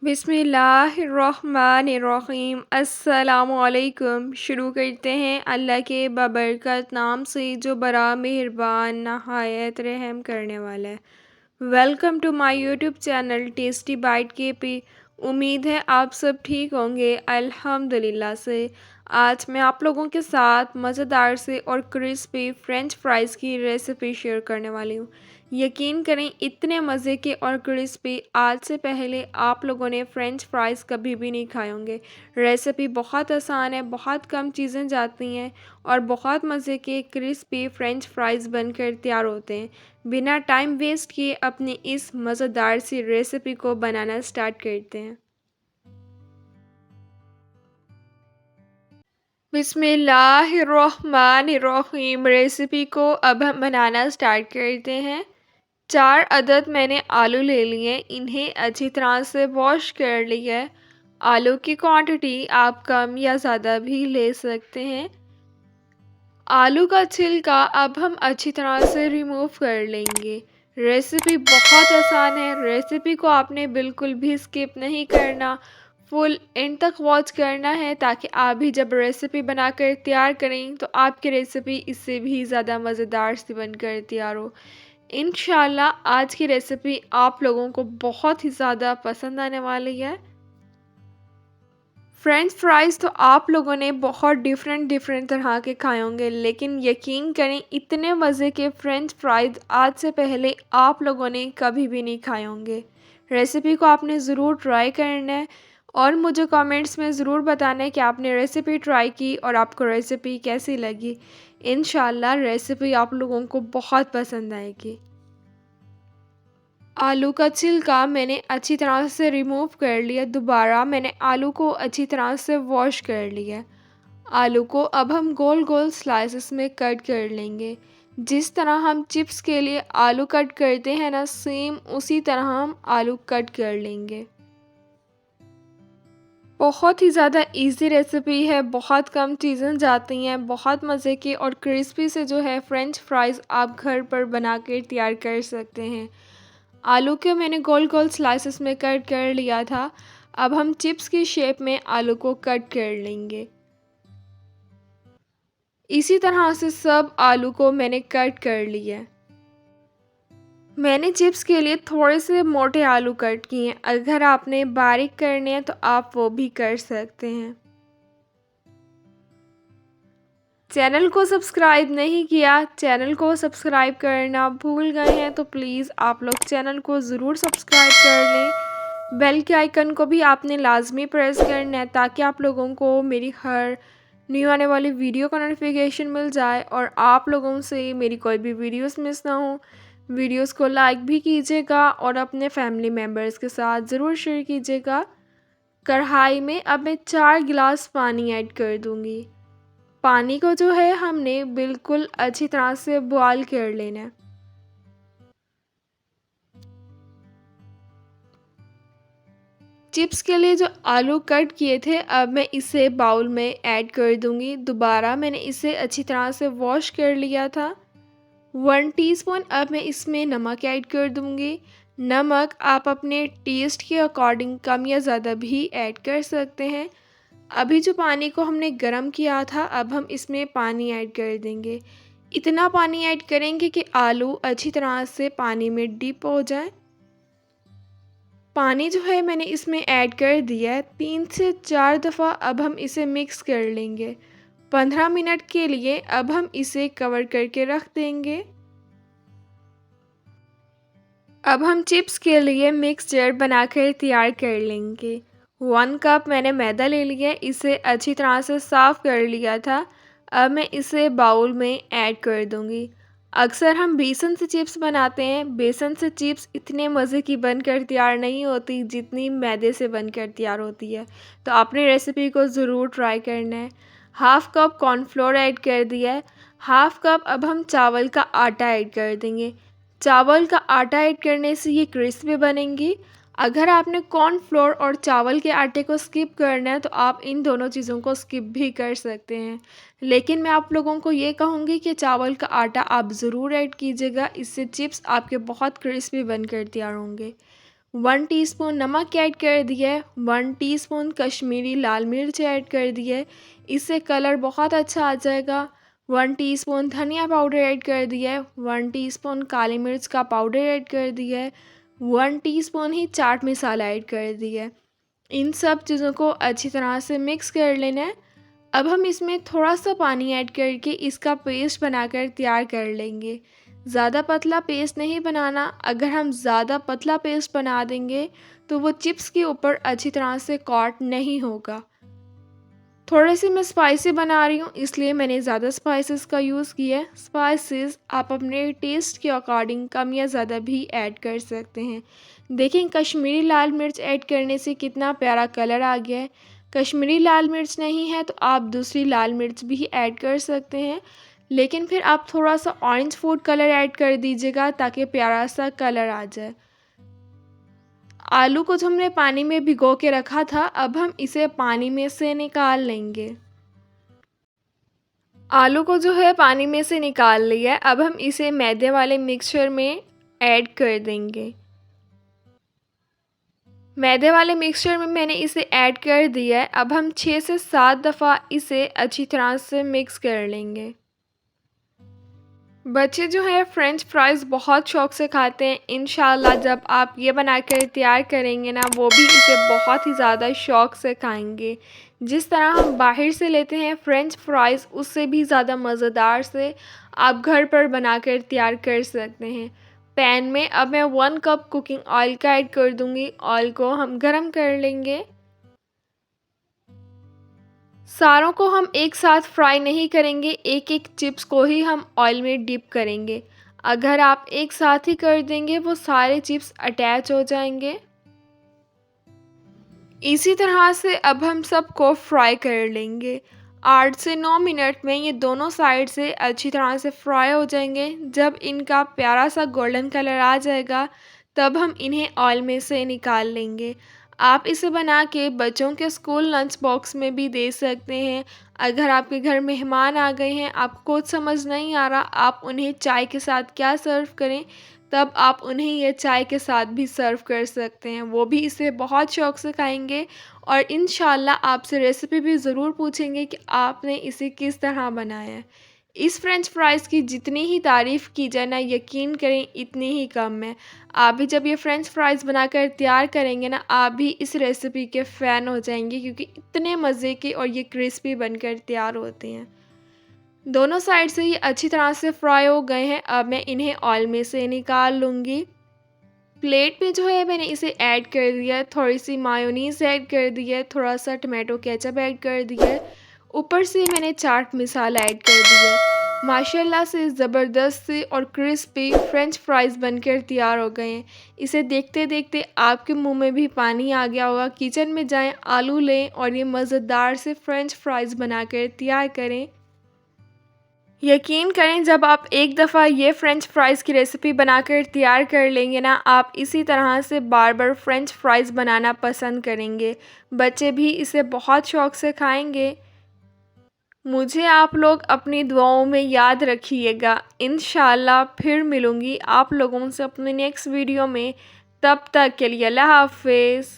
बिस्मिल्लाहिर्रहमानिर्रहीम अस्सलामुअलैकुम। शुरू करते हैं अल्लाह के बबरकत नाम से जो बड़ा मेहरबान नहायत रहम करने वाला है। Welcome to my YouTube channel tasty bite के पे। उम्मीद है आप सब ठीक होंगे अल्हम्दुलिल्लाह से। आज मैं आप लोगों के साथ मज़ेदार से और क्रिस्पी फ्रेंच फ्राइज़ की रेसिपी शेयर करने वाली हूँ। यकीन करें इतने मज़े के और क्रिस्पी आज से पहले आप लोगों ने फ्रेंच फ्राइज़ कभी भी नहीं खाए होंगे। रेसिपी बहुत आसान है, बहुत कम चीज़ें जाती हैं और बहुत मज़े के क्रिस्पी फ्रेंच फ्राइज़ बनकर तैयार होते हैं। बिना टाइम वेस्ट किए अपनी इस मज़ेदार सी रेसिपी को बनाना स्टार्ट करते हैं। बिस्मिल्लाहिर्रहमानिर्रहीम। रेसिपी को अब हम बनाना स्टार्ट करते हैं। 4 अदद मैंने आलू ले लिए, इन्हें अच्छी तरह से वॉश कर लिया है। आलू की क्वांटिटी आप कम या ज़्यादा भी ले सकते हैं। आलू का छिलका अब हम अच्छी तरह से रिमूव कर लेंगे। रेसिपी बहुत आसान है, रेसिपी को आपने बिल्कुल भी स्किप नहीं करना, फुल एंड तक वॉच करना है ताकि आप भी जब रेसिपी बनाकर तैयार करें तो आपकी रेसिपी इससे भी ज़्यादा मज़ेदार सी बनकर तैयार हो। इंशाल्लाह आज की रेसिपी आप लोगों को बहुत ही ज़्यादा पसंद आने वाली है। फ्रेंच फ्राइज़ तो आप लोगों ने बहुत डिफरेंट डिफरेंट तरह के खाए होंगे, लेकिन यकीन करें इतने मज़े के फ्रेंच फ्राइज़ आज से पहले आप लोगों ने कभी भी नहीं खाए होंगे। रेसिपी को आपने ज़रूर ट्राई करना है और मुझे कमेंट्स में ज़रूर बताना है कि आपने रेसिपी ट्राई की और आपको रेसिपी कैसी लगी। इंशाल्लाह रेसिपी आप लोगों को बहुत पसंद आएगी। आलू का छिलका मैंने अच्छी तरह से रिमूव कर लिया। दोबारा मैंने आलू को अच्छी तरह से वॉश कर लिया। आलू को अब हम गोल गोल स्लाइसेस में कट कर लेंगे। जिस तरह हम चिप्स के लिए आलू कट करते हैं ना, सेम उसी तरह हम आलू कट कर लेंगे। बहुत ही ज़्यादा इजी रेसिपी है, बहुत कम चीज़ें जाती हैं, बहुत मज़े की और क्रिस्पी से जो है फ्रेंच फ्राइज़ आप घर पर बना कर तैयार कर सकते हैं। आलू के मैंने गोल गोल स्लाइसेस में कट कर लिया था। अब हम चिप्स की शेप में आलू को कट कर लेंगे। इसी तरह से सब आलू को मैंने कट कर लिया। मैंने चिप्स के लिए थोड़े से मोटे आलू कट किए हैं। अगर आपने बारीक करने हैं तो आप वो भी कर सकते हैं। चैनल को सब्सक्राइब नहीं किया, चैनल को सब्सक्राइब करना भूल गए हैं तो प्लीज़ आप लोग चैनल को ज़रूर सब्सक्राइब कर लें। बेल के आइकन को भी आपने लाजमी प्रेस करना है ताकि आप लोगों को मेरी हर न्यू आने वाली वीडियो का नोटिफिकेशन मिल जाए और आप लोगों से मेरी कोई भी वीडियोस मिस ना हो। वीडियोस को लाइक भी कीजिएगा और अपने फैमिली मेम्बर्स के साथ ज़रूर शेयर कीजिएगा। कढ़ाई में अब मैं 4 गिलास पानी ऐड कर दूँगी। पानी को जो है हमने बिल्कुल अच्छी तरह से बॉयल कर लेना है। चिप्स के लिए जो आलू कट किए थे अब मैं इसे बाउल में ऐड कर दूंगी। दोबारा मैंने इसे अच्छी तरह से वॉश कर लिया था। 1 टीस्पून अब मैं इसमें नमक ऐड कर दूंगी। नमक आप अपने टेस्ट के अकॉर्डिंग कम या ज़्यादा भी ऐड कर सकते हैं। अभी जो पानी को हमने गर्म किया था अब हम इसमें पानी ऐड कर देंगे। इतना पानी ऐड करेंगे कि आलू अच्छी तरह से पानी में डिप हो जाए। पानी जो है मैंने इसमें ऐड कर दिया है। 3 से 4 दफ़ा अब हम इसे मिक्स कर लेंगे। 15 मिनट के लिए अब हम इसे कवर करके रख देंगे। अब हम चिप्स के लिए मिक्सचर बनाकर तैयार कर लेंगे। 1 कप मैंने मैदा ले लिया है, इसे अच्छी तरह से साफ़ कर लिया था। अब मैं इसे बाउल में ऐड कर दूंगी। अक्सर हम बेसन से चिप्स बनाते हैं। बेसन से चिप्स इतने मज़े की बनकर तैयार नहीं होती जितनी मैदे से बनकर तैयार होती है। तो आपने रेसिपी को ज़रूर ट्राई करना है। हाफ़ कप कॉर्नफ्लोर ऐड कर दिया है। हाफ़ कप अब हम चावल का आटा ऐड कर देंगे। चावल का आटा ऐड करने से ये क्रिस्पी बनेंगी। अगर आपने कॉर्नफ्लोर और चावल के आटे को स्किप करना है तो आप इन दोनों चीज़ों को स्किप भी कर सकते हैं, लेकिन मैं आप लोगों को ये कहूँगी कि चावल का आटा आप ज़रूर ऐड कीजिएगा। इससे चिप्स आपके बहुत क्रिस्पी बनकर तैयार होंगे। 1 टीस्पून नमक ऐड कर दिया है, 1 टीस्पून कश्मीरी लाल मिर्च ऐड कर दिया है, इससे कलर बहुत अच्छा आ जाएगा। 1 टीस्पून धनिया पाउडर ऐड कर दिया है, 1 टीस्पून काली मिर्च का पाउडर ऐड कर दिया है, 1 टीस्पून ही चाट मसाला ऐड कर दिया है। इन सब चीज़ों को अच्छी तरह से मिक्स कर लेना है। अब हम इसमें थोड़ा सा पानी ऐड करके इसका पेस्ट बनाकर तैयार कर लेंगे। ज़्यादा पतला पेस्ट नहीं बनाना, अगर हम ज़्यादा पतला पेस्ट बना देंगे तो वो चिप्स के ऊपर अच्छी तरह से कॉट नहीं होगा। थोड़ी सी मैं स्पाइसी बना रही हूँ इसलिए मैंने ज़्यादा स्पाइसेस का यूज़ किया है। स्पाइसेस आप अपने टेस्ट के अकॉर्डिंग कम या ज़्यादा भी ऐड कर सकते हैं। देखें कश्मीरी लाल मिर्च ऐड करने से कितना प्यारा कलर आ गया है। कश्मीरी लाल मिर्च नहीं है तो आप दूसरी लाल मिर्च भी ऐड कर सकते हैं, लेकिन फिर आप थोड़ा सा ऑरेंज फूड कलर ऐड कर दीजिएगा ताकि प्यारा सा कलर आ जाए। आलू को जो हमने पानी में भिगो के रखा था, अब हम इसे पानी में से निकाल लेंगे। आलू को जो है पानी में से निकाल लिया है, अब हम इसे मैदे वाले मिक्सचर में ऐड कर देंगे। मैदे वाले मिक्सचर में मैंने इसे ऐड कर दिया है। अब हम 6 से 7 दफ़ा इसे अच्छी तरह से मिक्स कर लेंगे। बच्चे जो है फ्रेंच फ्राइज़ बहुत शौक़ से खाते हैं। इंशाल्लाह जब आप ये बनाकर तैयार करेंगे ना, वो भी इसे बहुत ही ज़्यादा शौक़ से खाएंगे। जिस तरह हम बाहर से लेते हैं फ्रेंच फ्राइज़, उससे भी ज़्यादा मज़ेदार से आप घर पर बनाकर तैयार कर सकते हैं। पैन में अब मैं 1 कप कुकिंग ऑयल का ऐड कर दूँगी। ऑयल को हम गरम कर लेंगे। सारों को हम एक साथ फ्राई नहीं करेंगे, एक एक चिप्स को ही हम ऑयल में डिप करेंगे। अगर आप एक साथ ही कर देंगे वो सारे चिप्स अटैच हो जाएंगे। इसी तरह से अब हम सबको फ्राई कर लेंगे। 8 से 9 मिनट में ये दोनों साइड से अच्छी तरह से फ्राई हो जाएंगे। जब इनका प्यारा सा गोल्डन कलर आ जाएगा तब हम इन्हें ऑयल में से निकाल लेंगे। आप इसे बना के बच्चों के स्कूल लंच बॉक्स में भी दे सकते हैं। अगर आपके घर मेहमान आ गए हैं, आपको कुछ समझ नहीं आ रहा आप उन्हें चाय के साथ क्या सर्व करें, तब आप उन्हें ये चाय के साथ भी सर्व कर सकते हैं। वो भी इसे बहुत शौक़ से खाएंगे और इंशाल्लाह आपसे रेसिपी भी ज़रूर पूछेंगे कि आपने इसे किस तरह बनाया है। इस फ्रेंच फ्राइज़ की जितनी ही तारीफ़ की जाए ना, यकीन करें इतनी ही कम है। आप भी जब ये फ्रेंच फ्राइज़ बनाकर तैयार करेंगे ना, आप भी इस रेसिपी के फ़ैन हो जाएंगे क्योंकि इतने मज़े के और ये क्रिस्पी बनकर तैयार होते हैं। दोनों साइड से ये अच्छी तरह से फ्राई हो गए हैं। अब मैं इन्हें ऑयल में से निकाल लूँगी। प्लेट में जो है मैंने इसे ऐड कर दिया है, थोड़ी सी मायोनीज़ ऐड कर दी है, थोड़ा सा टमाटो केचप ऐड कर दिया है, ऊपर से मैंने चाट मसाला ऐड कर दिया है। माशाल्लाह से ज़बरदस्त से और क्रिस्पी फ्रेंच फ्राइज़ बनकर तैयार हो गए हैं। इसे देखते देखते आपके मुंह में भी पानी आ गया होगा। किचन में जाएं, आलू लें और ये मज़ेदार से फ्रेंच फ्राइज़ बनाकर तैयार करें। यकीन करें जब आप एक दफ़ा ये फ़्रेंच फ्राइज़ की रेसिपी बनाकर तैयार कर लेंगे ना, आप इसी तरह से बार बार फ़्रेंच फ्राइज़ बनाना पसंद करेंगे। बच्चे भी इसे बहुत शौक़ से खाएंगे। मुझे आप लोग अपनी दुआओं में याद रखिएगा। इंशाल्लाह फिर मिलूँगी आप लोगों से अपने नेक्स्ट वीडियो में। तब तक के लिए अल्लाह हाफ़िज़।